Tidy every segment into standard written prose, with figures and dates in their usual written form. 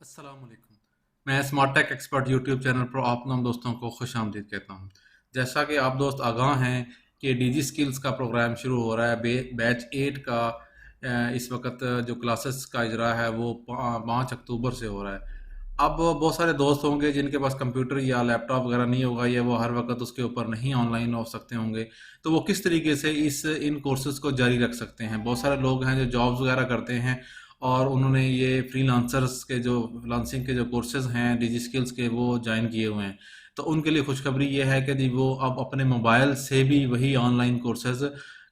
अस्सलाम वालेकुम। मैं smart tech expert YouTube channel पर आप तमाम दोस्तों को खुश आमदीद कहता हूँ। जैसा कि आप दोस्त आगाह हैं कि डीजी स्किल्स का प्रोग्राम शुरू हो रहा है। बैच 8 का इस वक्त जो क्लासेस का इजरा है वो 5 अक्टूबर से हो रहा है। अब बहुत सारे दोस्त होंगे जिनके पास कंप्यूटर या लैपटॉप वगैरह नहीं होगा या वो हर वक्त उसके ऊपर नहीं ऑनलाइन हो सकते होंगे, तो वो किस तरीके से इन कोर्सेज़ को जारी रख सकते हैं। बहुत सारे लोग हैं जो जॉब्स वगैरह करते हैं और उन्होंने ये फ्रीलांसर्स के जो फ्रीलांसिंग के जो कोर्सेज़ हैं डिजी स्किल्स के वो ज्वाइन किए हुए हैं। तो उनके लिए खुशखबरी ये है कि जी वो अब अपने मोबाइल से भी वही ऑनलाइन कोर्सेज़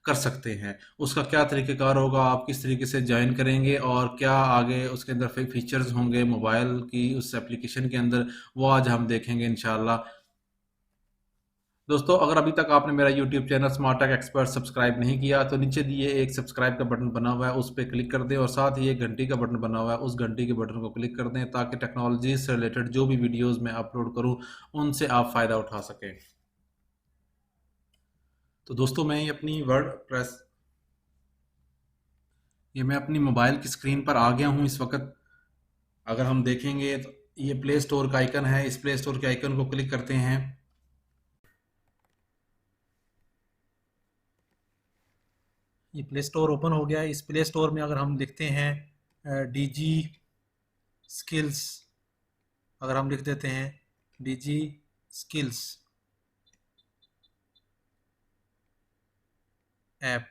कर सकते हैं। उसका क्या तरीक़ेकार होगा, आप किस तरीके से ज्वाइन करेंगे और क्या आगे उसके अंदर फीचर्स होंगे मोबाइल की उस एप्लीकेशन के अंदर, वो आज हम देखेंगे इंशाल्लाह। दोस्तों, अगर अभी तक आपने मेरा YouTube channel smart tech expert subscribe नहीं किया तो नीचे दिए एक सब्सक्राइब का बटन बना हुआ है, उस पर क्लिक कर दें और साथ ही एक घंटी का बटन बना हुआ है, उस घंटी के बटन को क्लिक कर दें ताकि टेक्नोलॉजी से रिलेटेड जो भी वीडियोस मैं अपलोड करूं उनसे आप फ़ायदा उठा सकें। तो दोस्तों, मैं अपनी मोबाइल की स्क्रीन पर आ गया हूं इस वक्त। अगर हम देखेंगे तो ये प्ले स्टोर का आइकन है, इस प्ले स्टोर के आइकन को क्लिक करते हैं। ये प्ले स्टोर ओपन हो गया है। इस प्ले स्टोर में अगर हम लिखते हैं डीजी स्किल्स, अगर हम लिख देते हैं DG skills app,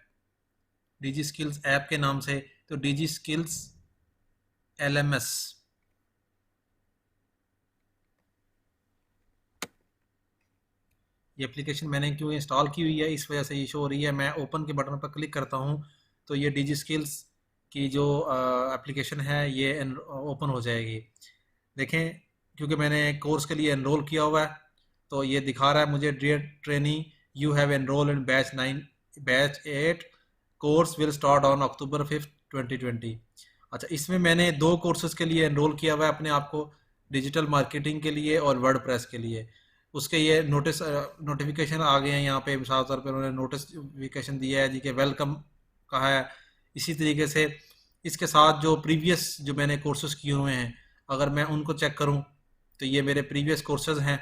DG skills app के नाम से, तो डीजी स्किल्स एलएमएस, ये एप्लीकेशन मैंने क्यों इंस्टॉल की हुई है इस वजह से ये शो हो रही है। मैं ओपन के बटन पर क्लिक करता हूँ तो ये डीजी स्किल्स की जो एप्लीकेशन है ये ओपन हो जाएगी। देखें, क्योंकि मैंने कोर्स के लिए एनरोल किया हुआ है तो ये दिखा रहा है मुझे, dear trainee you have enrol in batch 8 course will start on October 5, 2020। अच्छा, इसमें मैंने 2 कोर्सेज के लिए एनरोल किया हुआ है अपने आप को, डिजिटल मार्केटिंग के लिए और वर्डप्रेस के लिए। उसके ये नोटिफिकेशन आ गए हैं यहाँ पे, मिसाल तौर पर उन्होंने नोटिफिकेशन दिया है जी कि वेलकम कहा है। इसी तरीके से इसके साथ जो प्रीवियस जो मैंने कोर्सेज किए हुए हैं अगर मैं उनको चेक करूं तो ये मेरे प्रीवियस कोर्सेज हैं।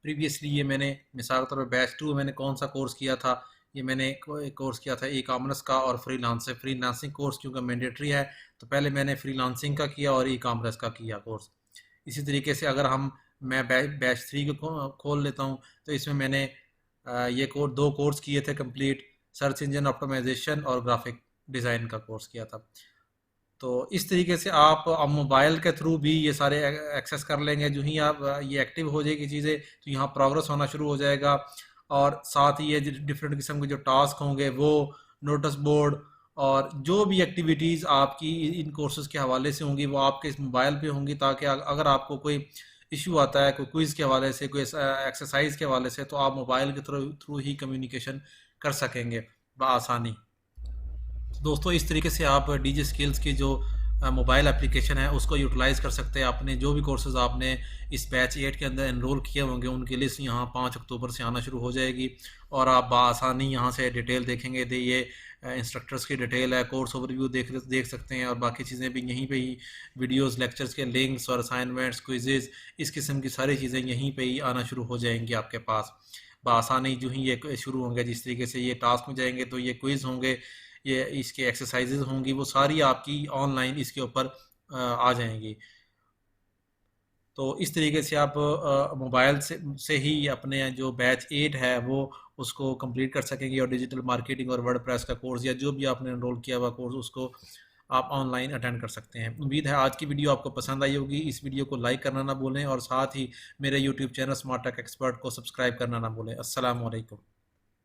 प्रीवियसली ये मैंने मिसाल के तौर पर बैच 2 मैंने कौन सा कोर्स किया था, ये मैंने एक कोर्स किया था ई कॉमर्स का और फ्रीलांसिंग कोर्स क्योंकि मैंडेटरी है तो पहले मैंने फ्रीलांसिंग का किया और ई कॉमर्स का किया कोर्स। इसी तरीके से अगर मैं बैच 3 को खोल लेता हूँ तो इसमें मैंने ये 2 कोर्स किए थे कंप्लीट, सर्च इंजन ऑप्टिमाइजेशन और ग्राफिक डिज़ाइन का कोर्स किया था। तो इस तरीके से आप अब मोबाइल के थ्रू भी ये सारे एक्सेस कर लेंगे। जो ही आप ये एक्टिव हो जाएगी चीज़ें तो यहाँ प्रोग्रेस होना शुरू हो जाएगा और साथ ही ये डिफरेंट किस्म के जो टास्क होंगे वो नोटिस बोर्ड और जो भी एक्टिविटीज़ आपकी इन कोर्सेज के हवाले से होंगी वो आपके इस मोबाइल पे होंगी, ताकि अगर आपको कोई इशू आता है कोई क्विज़ के हवाले से, कोई एक्सरसाइज के हवाले से, तो आप मोबाइल के थ्रू ही कम्युनिकेशन कर सकेंगे बआसानी। दोस्तों, इस तरीके से आप डीजी स्किल्स की जो मोबाइल एप्लीकेशन है उसको यूटिलाइज़ कर सकते हैं। आपने जो भी कोर्सेज़ आपने इस बैच 8 के अंदर एनरोल किए होंगे उनकी लिस्ट यहाँ 5 अक्टूबर से आना शुरू हो जाएगी और आप बआसानी यहाँ से डिटेल देखेंगे। ये इंस्ट्रक्टर्स की डिटेल है, कोर्स ओवरव्यू देख सकते हैं और बाकी चीज़ें भी यहीं पे ही, वीडियोस, लेक्चर्स के लिंक्स और असाइनमेंट्स, क्विजेज़, इस किस्म की सारी चीज़ें यहीं पे ही आना शुरू हो जाएंगी आपके पास बआसानी। जो ही ये शुरू होंगे, जिस तरीके से ये टास्क में जाएंगे तो ये क्विज़ होंगे, ये इसके एक्सरसाइजेज होंगी, वो सारी आपकी ऑनलाइन इसके ऊपर आ जाएंगी। तो इस तरीके से आप मोबाइल से ही अपने जो बैच 8 है वो उसको कंप्लीट कर सकेंगे और डिजिटल मार्केटिंग और वर्डप्रेस का कोर्स या जो भी आपने एनरोल किया हुआ कोर्स उसको आप ऑनलाइन अटेंड कर सकते हैं। उम्मीद है आज की वीडियो आपको पसंद आई होगी। इस वीडियो को लाइक करना ना भूलें और साथ ही मेरे YouTube channel smart tech expert को सब्सक्राइब करना ना भूलें। अस्सलाम वालेकुम।